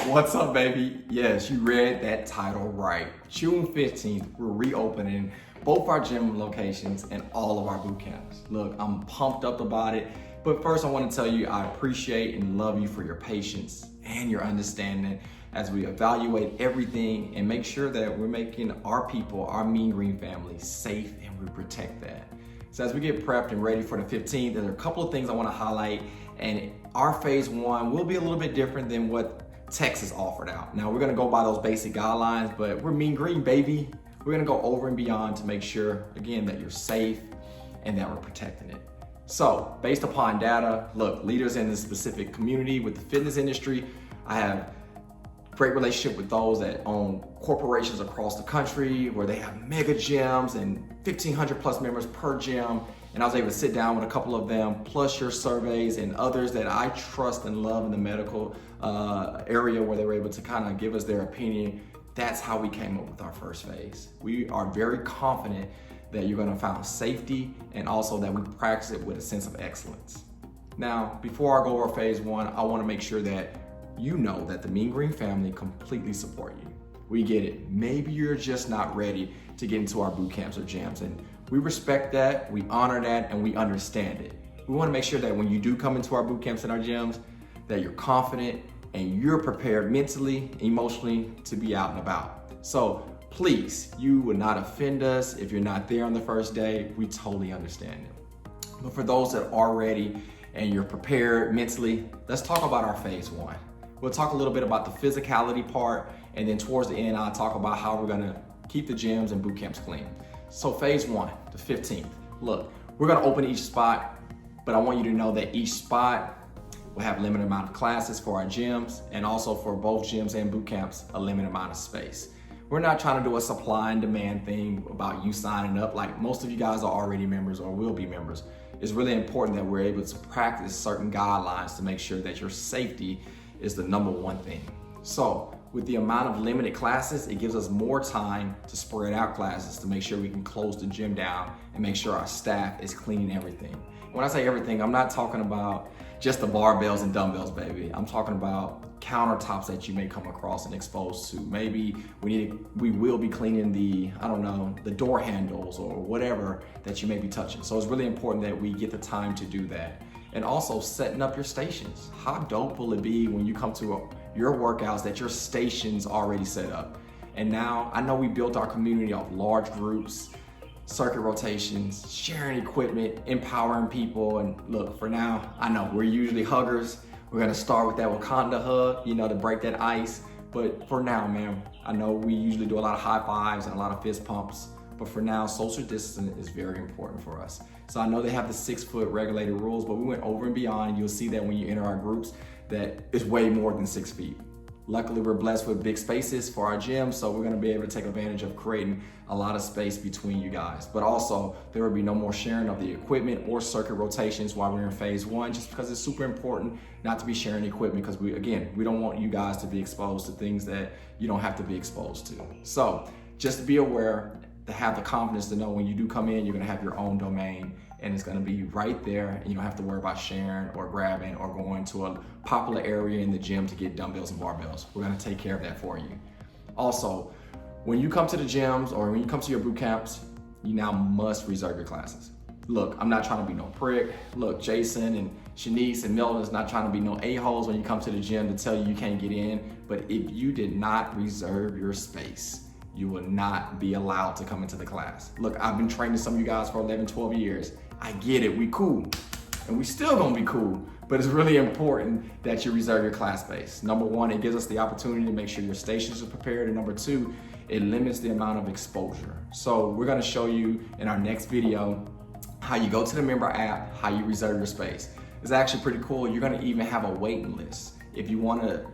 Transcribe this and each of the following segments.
What's up, baby? Yes, you read that title right. June 15th, we're reopening both our gym locations and all of our boot camps. Look, I'm pumped up about it, but first I want to tell you I appreciate and love you for your patience and your understanding as we evaluate everything and make sure that we're making our people, our Mean Green family, safe and we protect that. So as we get prepped and ready for the 15th, there are a couple of things I want to highlight, and our phase one will be a little bit different than what Texas offered out. Now we're gonna go by those basic guidelines, but we're Mean Green, baby. We're gonna go over and beyond to make sure, again, that you're safe and that we're protecting it. So based upon data, look, leaders in the specific community with the fitness industry, I have great relationship with those that own corporations across the country where they have mega gyms and 1,500 plus members per gym. And I was able to sit down with a couple of them, plus your surveys and others that I trust and love in the medical area where they were able to kind of give us their opinion. That's how we came up with our first phase. We are very confident that you're gonna find safety and also that we practice it with a sense of excellence. Now, before I go over phase one, I wanna make sure that you know that the Mean Green family completely support you. We get it. Maybe you're just not ready to get into our boot camps or gyms, and we respect that, we honor that, and we understand it. We wanna make sure that when you do come into our boot camps and our gyms, that you're confident and you're prepared mentally, emotionally to be out and about. So please, you would not offend us if you're not there on the first day. We totally understand it. But for those that are ready and you're prepared mentally, let's talk about our phase one. We'll talk a little bit about the physicality part, and then towards the end, I'll talk about how we're gonna keep the gyms and boot camps clean. So phase one, the 15th. Look, we're gonna open each spot, but I want you to know that each spot will have a limited amount of classes for our gyms, and also for both gyms and boot camps, a limited amount of space. We're not trying to do a supply and demand thing about you signing up. Like most of you guys are already members or will be members. It's really important that we're able to practice certain guidelines to make sure that your safety is the number one thing. So with the amount of limited classes, it gives us more time to spread out classes to make sure we can close the gym down and make sure our staff is cleaning everything. When I say everything, I'm not talking about just the barbells and dumbbells, baby. I'm talking about countertops that you may come across and exposed to. Maybe we will be cleaning the door handles or whatever that you may be touching. So it's really important that we get the time to do that. And also setting up your stations. How dope will it be when you come to your workouts that your station's already set up? And now I know we built our community off large groups, circuit rotations, sharing equipment, empowering people. And look, for now, I know we're usually huggers. We're gonna start with that Wakanda hug, to break that ice. But for now, man, I know we usually do a lot of high fives and a lot of fist pumps. But for now, social distancing is very important for us. So I know they have the 6-foot regulated rules, but we went over and beyond. You'll see that when you enter our groups, that it's way more than 6 feet. Luckily, we're blessed with big spaces for our gym, so we're gonna be able to take advantage of creating a lot of space between you guys. But also, there will be no more sharing of the equipment or circuit rotations while we're in phase one, just because it's super important not to be sharing equipment, because we don't want you guys to be exposed to things that you don't have to be exposed to. So just be aware, to have the confidence to know when you do come in, you're gonna have your own domain and it's gonna be right there, and you don't have to worry about sharing or grabbing or going to a popular area in the gym to get dumbbells and barbells. We're gonna take care of that for you. Also, when you come to the gyms or when you come to your boot camps, you now must reserve your classes. Look, I'm not trying to be no prick. Look, Jason and Shanice and Milton is not trying to be no a-holes when you come to the gym to tell you can't get in, but if you did not reserve your space, you will not be allowed to come into the class. Look, I've been training some of you guys for 11, 12 years. I get it, we cool. And we still gonna be cool, but it's really important that you reserve your class space. Number one, it gives us the opportunity to make sure your stations are prepared. And number two, it limits the amount of exposure. So we're gonna show you in our next video how you go to the member app, how you reserve your space. It's actually pretty cool. You're gonna even have a waiting list. If you wanna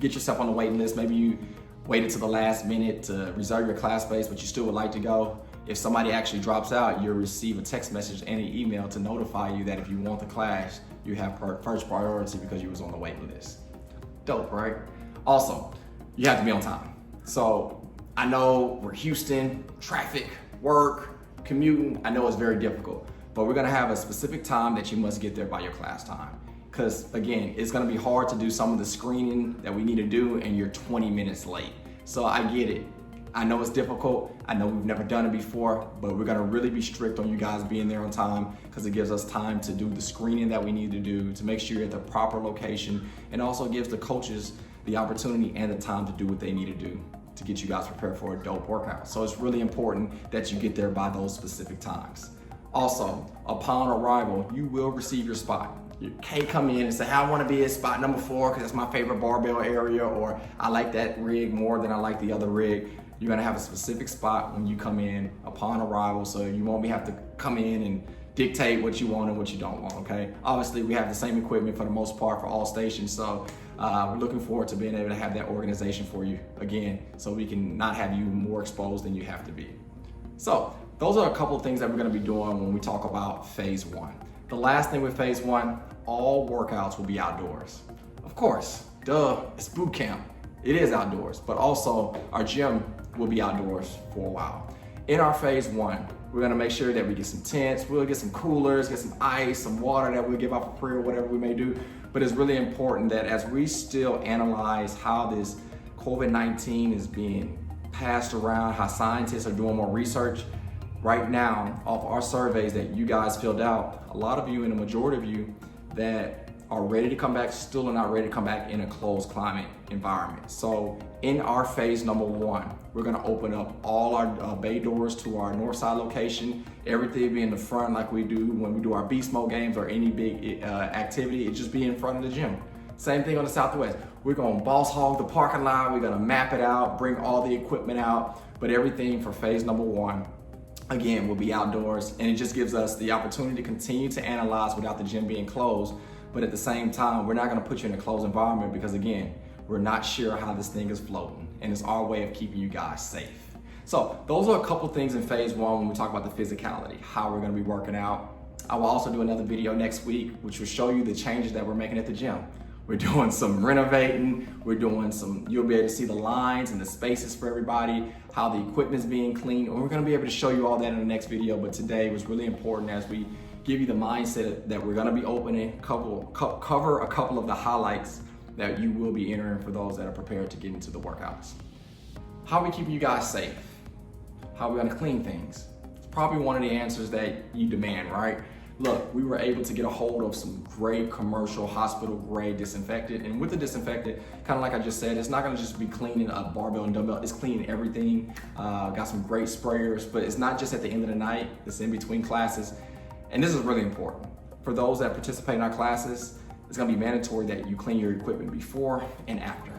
get yourself on the waiting list, maybe you waited to the last minute to reserve your class space, but you still would like to go. If somebody actually drops out, you'll receive a text message and an email to notify you that if you want the class, you have first priority because you was on the waiting list. Dope, right? Also, you have to be on time. So I know we're Houston, traffic, work, commuting. I know it's very difficult, but we're gonna have a specific time that you must get there by your class time. Because again, it's gonna be hard to do some of the screening that we need to do and you're 20 minutes late. So I get it. I know it's difficult. I know we've never done it before, but we're gonna really be strict on you guys being there on time because it gives us time to do the screening that we need to do to make sure you're at the proper location, and also gives the coaches the opportunity and the time to do what they need to do to get you guys prepared for a dope workout. So it's really important that you get there by those specific times. Also, upon arrival, you will receive your spot. You can't come in and say, hey, I want to be at spot number 4 because that's my favorite barbell area, or I like that rig more than I like the other rig. You're gonna have a specific spot when you come in upon arrival, so you won't have to come in and dictate what you want and what you don't want, okay? Obviously, we have the same equipment for the most part for all stations, so we're looking forward to being able to have that organization for you, again, so we can not have you more exposed than you have to be. So, those are a couple of things that we're gonna be doing when we talk about phase 1. The last thing with phase 1, all workouts will be outdoors. Of course, duh, it's boot camp. It is outdoors, but also our gym will be outdoors for a while. In our phase 1, we're gonna make sure that we get some tents, we'll get some coolers, get some ice, some water that we'll give out for free or whatever we may do. But it's really important that as we still analyze how this COVID-19 is being passed around, how scientists are doing more research, right now, off our surveys that you guys filled out, a lot of you and the majority of you that are ready to come back still are not ready to come back in a closed climate environment. So in our phase number 1, we're gonna open up all our bay doors to our north side location. Everything will be in the front like we do when we do our beast mode games or any big activity. It just be in front of the gym. Same thing on the southwest. We're gonna boss hog the parking lot. We're gonna map it out, bring all the equipment out, but everything for phase number 1, again, will be outdoors, and it just gives us the opportunity to continue to analyze without the gym being closed. But at the same time, we're not gonna put you in a closed environment because again, we're not sure how this thing is floating, and it's our way of keeping you guys safe. So those are a couple things in phase 1 when we talk about the physicality, how we're gonna be working out. I will also do another video next week, which will show you the changes that we're making at the gym. We're doing some renovating, you'll be able to see the lines and the spaces for everybody, how the equipment's being cleaned, and we're gonna be able to show you all that in the next video. But today was really important as we give you the mindset that we're gonna be opening, cover a couple of the highlights that you will be entering for those that are prepared to get into the workouts. How are we keeping you guys safe? How are we gonna clean things? It's probably one of the answers that you demand, right? Look, we were able to get a hold of some great commercial hospital grade disinfectant, and with the disinfectant, kind of like I just said, it's not gonna just be cleaning a barbell and dumbbell, it's cleaning everything. Got some great sprayers, but it's not just at the end of the night, it's in between classes. And this is really important. For those that participate in our classes, it's gonna be mandatory that you clean your equipment before and after.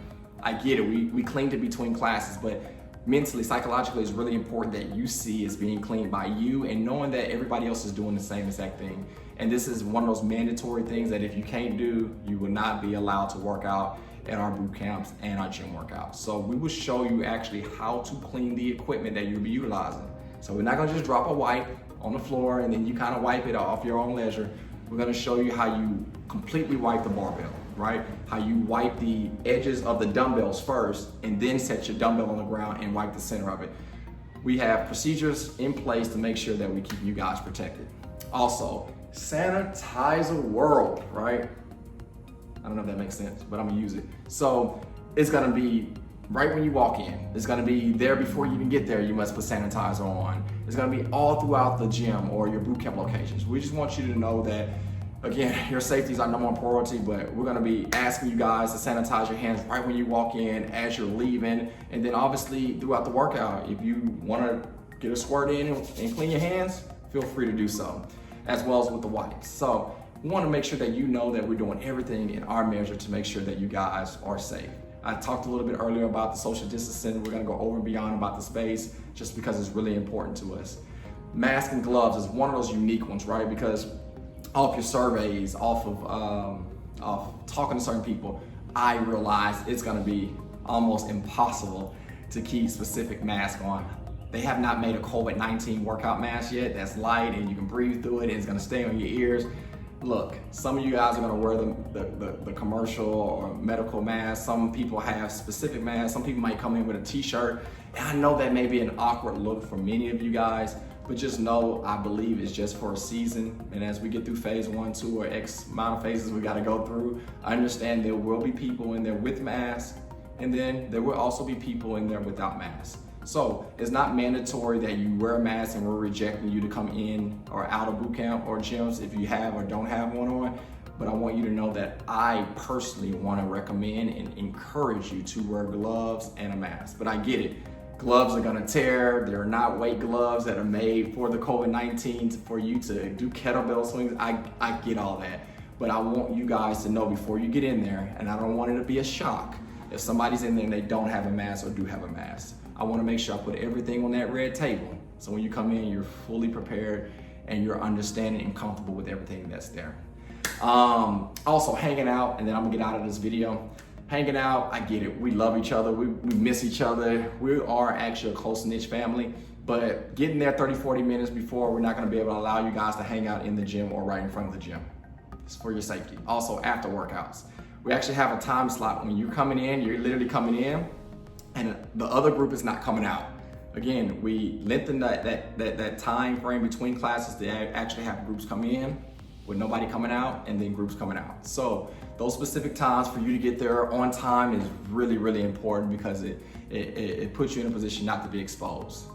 I get it, we cleaned it between classes, but mentally, psychologically, it's really important that you see it's being cleaned by you and knowing that everybody else is doing the same exact thing. And this is one of those mandatory things that if you can't do, you will not be allowed to work out at our boot camps and our gym workouts. So we will show you actually how to clean the equipment that you'll be utilizing. So we're not gonna just drop a wipe on the floor and then you kind of wipe it off your own leisure. We're gonna show you how you completely wipe the barbell, right? How you wipe the edges of the dumbbells first and then set your dumbbell on the ground and wipe the center of it. We have procedures in place to make sure that we keep you guys protected. Also, sanitizer world, right? I don't know if that makes sense, but I'm gonna use it. So it's gonna be right when you walk in. It's gonna be there before you even get there, you must put sanitizer on. It's gonna be all throughout the gym or your boot camp locations. We just want you to know that, again, your safety is our number 1 priority, but we're gonna be asking you guys to sanitize your hands right when you walk in, as you're leaving, and then obviously throughout the workout. If you wanna get a squirt in and clean your hands, feel free to do so, as well as with the wipes. So we wanna make sure that you know that we're doing everything in our measure to make sure that you guys are safe. I talked a little bit earlier about the social distancing. We're gonna go over and beyond about the space just because it's really important to us. Mask and gloves is one of those unique ones, right? Because off your surveys, off talking to certain people, I realized it's gonna be almost impossible to keep specific masks on. They have not made a COVID-19 workout mask yet that's light and you can breathe through it and it's gonna stay on your ears. Look, some of you guys are gonna wear the commercial or medical mask. Some people have specific masks. Some people might come in with a t-shirt. And I know that may be an awkward look for many of you guys, but just know I believe it's just for a season. And as we get through phase 1, 2, or X amount of phases we gotta go through, I understand there will be people in there with masks, and then there will also be people in there without masks. So it's not mandatory that you wear a mask and we're rejecting you to come in or out of boot camp or gyms if you have or don't have one on. But I want you to know that I personally want to recommend and encourage you to wear gloves and a mask. But I get it. Gloves are gonna tear. They're not weight gloves that are made for the COVID-19 for you to do kettlebell swings. I get all that. But I want you guys to know before you get in there, and I don't want it to be a shock if somebody's in there and they don't have a mask or do have a mask. I wanna make sure I put everything on that red table. So when you come in, you're fully prepared and you're understanding and comfortable with everything that's there. Also hanging out, and then I'm gonna get out of this video. Hanging out, I get it. We love each other. We miss each other. We are actually a close-knit family, but getting there 30, 40 minutes before, we're not gonna be able to allow you guys to hang out in the gym or right in front of the gym. It's for your safety. Also, after workouts. We actually have a time slot. When you're coming in, you're literally coming in, and the other group is not coming out. Again, we lengthen that time frame between classes to actually have groups come in with nobody coming out and then groups coming out. So those specific times for you to get there on time is really, really important because it puts you in a position not to be exposed,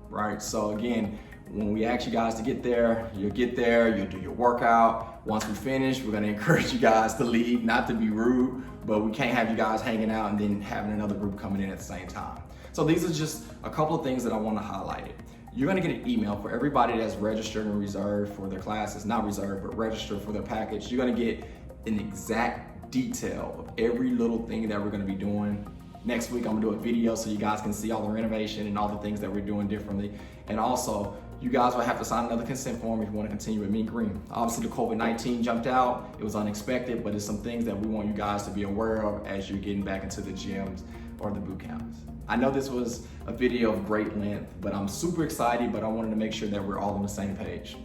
right? So again, when we ask you guys to get there, you'll do your workout. Once we finish, we're gonna encourage you guys to leave, not to be rude, but we can't have you guys hanging out and then having another group coming in at the same time. So these are just a couple of things that I wanna highlight. You're gonna get an email for everybody that's registered and reserved for their classes, not reserved, but registered for their package. You're gonna get an exact detail of every little thing that we're gonna be doing. Next week, I'm gonna do a video so you guys can see all the renovation and all the things that we're doing differently. And also, you guys will have to sign another consent form if you wanna continue with Mean Green. Obviously, the COVID-19 jumped out. It was unexpected, but it's some things that we want you guys to be aware of as you're getting back into the gyms or the boot camps. I know this was a video of great length, but I'm super excited, but I wanted to make sure that we're all on the same page.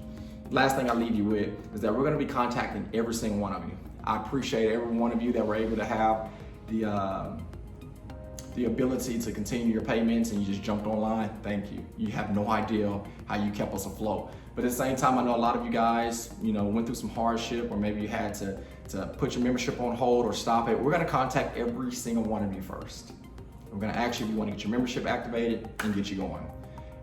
Last thing I'll leave you with is that we're gonna be contacting every single one of you. I appreciate every one of you that were able to have the ability to continue your payments and you just jumped online. Thank you. You have no idea how you kept us afloat. But at the same time, I know a lot of you guys, went through some hardship, or maybe you had to put your membership on hold or stop it. We're gonna contact every single one of you first. We're gonna ask you if you wanna get your membership activated and get you going.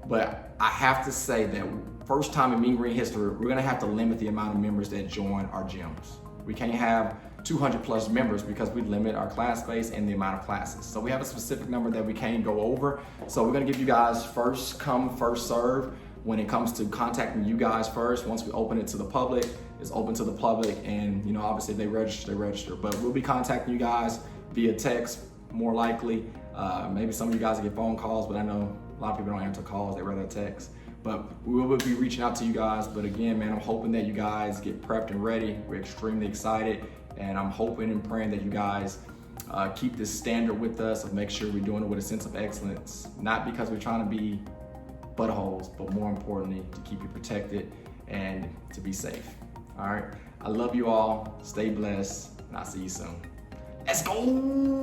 But I have to say that first time in Mean Green history, we're gonna have to limit the amount of members that join our gyms. We can't have 200 plus members because we limit our class space and the amount of classes. So we have a specific number that we can't go over. So we're gonna give you guys first come, first serve when it comes to contacting you guys first. Once we open it to the public, it's open to the public, and obviously if they register, they register. But we'll be contacting you guys via text, more likely. Maybe some of you guys get phone calls, but I know a lot of people don't answer calls, they rather text. But we will be reaching out to you guys. But again, man, I'm hoping that you guys get prepped and ready. We're extremely excited. And I'm hoping and praying that you guys keep this standard with us of make sure we're doing it with a sense of excellence. Not because we're trying to be buttholes, but more importantly, to keep you protected and to be safe. All right, I love you all. Stay blessed, and I'll see you soon. Let's go.